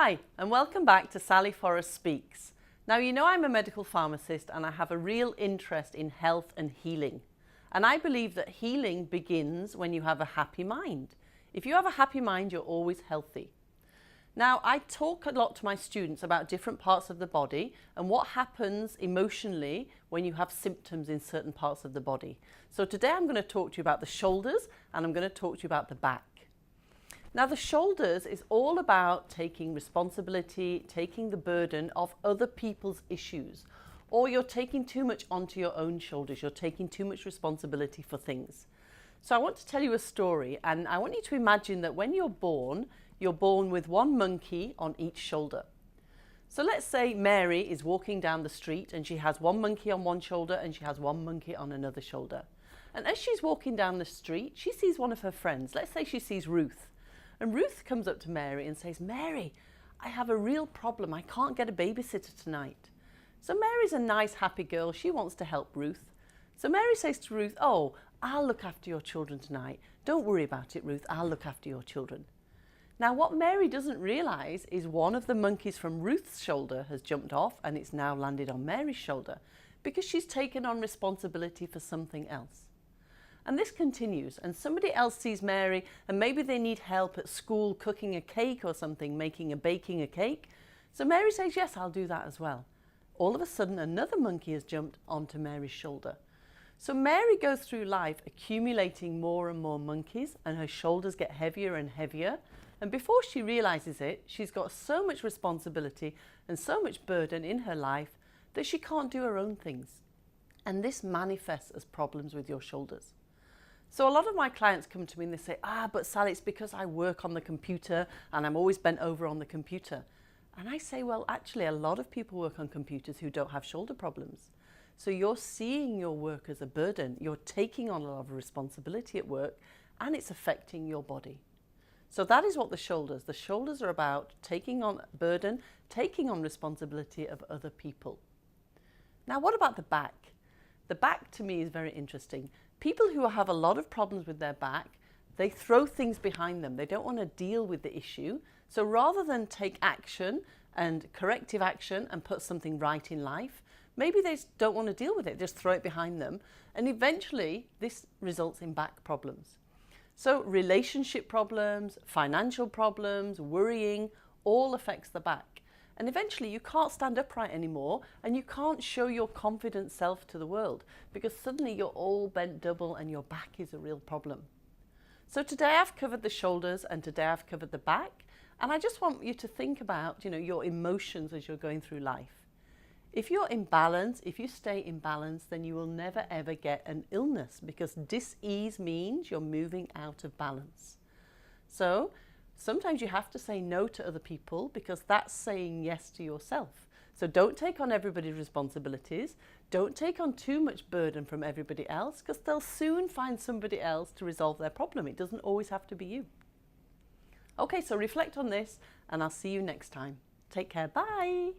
Hi, and welcome back to Sally Forrest Speaks. Now, you know I'm a medical pharmacist and I have a real interest in health and healing. And I believe that healing begins when you have a happy mind. If you have a happy mind, you're always healthy. Now, I talk a lot to my students about different parts of the body and what happens emotionally when you have symptoms in certain parts of the body. So today I'm going to talk to you about the shoulders and I'm going to talk to you about the back. Now, the shoulders is all about taking responsibility, taking the burden of other people's issues, or you're taking too much onto your own shoulders. You're taking too much responsibility for things. So I want to tell you a story, and I want you to imagine that when you're born with one monkey on each shoulder. So let's say Mary is walking down the street and she has one monkey on one shoulder and she has one monkey on another shoulder. And as she's walking down the street, she sees one of her friends. Let's say she sees Ruth. And Ruth comes up to Mary and says, "Mary, I have a real problem. I can't get a babysitter tonight." So Mary's a nice, happy girl. She wants to help Ruth. So Mary says to Ruth, "Oh, I'll look after your children tonight. Don't worry about it, Ruth. I'll look after your children." Now, what Mary doesn't realize is one of the monkeys from Ruth's shoulder has jumped off and it's now landed on Mary's shoulder because she's taken on responsibility for something else. And this continues, and somebody else sees Mary and maybe they need help at school cooking a cake or something, baking a cake. So Mary says, "Yes, I'll do that as well." All of a sudden, another monkey has jumped onto Mary's shoulder. So Mary goes through life accumulating more and more monkeys, and her shoulders get heavier and heavier. And before she realizes it, she's got so much responsibility and so much burden in her life that she can't do her own things. And this manifests as problems with your shoulders. So a lot of my clients come to me and they say, "But Sally, it's because I work on the computer and I'm always bent over on the computer." And I say, well, actually, a lot of people work on computers who don't have shoulder problems. So you're seeing your work as a burden. You're taking on a lot of responsibility at work and it's affecting your body. So that is what the shoulders are about, taking on burden, taking on responsibility of other people. Now, what about the back? The back to me is very interesting. People who have a lot of problems with their back, they throw things behind them. They don't want to deal with the issue. So rather than take action and corrective action and put something right in life, maybe they don't want to deal with it, just throw it behind them. And eventually this results in back problems. So relationship problems, financial problems, worrying, all affects the back. And eventually you can't stand upright anymore and you can't show your confident self to the world because suddenly you're all bent double and your back is a real problem. So today I've covered the shoulders and today I've covered the back, and I just want you to think about, your emotions as you're going through life. If you're in balance, if you stay in balance, then you will never ever get an illness because dis-ease means you're moving out of balance. So sometimes you have to say no to other people because that's saying yes to yourself. So don't take on everybody's responsibilities. Don't take on too much burden from everybody else because they'll soon find somebody else to resolve their problem. It doesn't always have to be you. Okay, so reflect on this and I'll see you next time. Take care. Bye.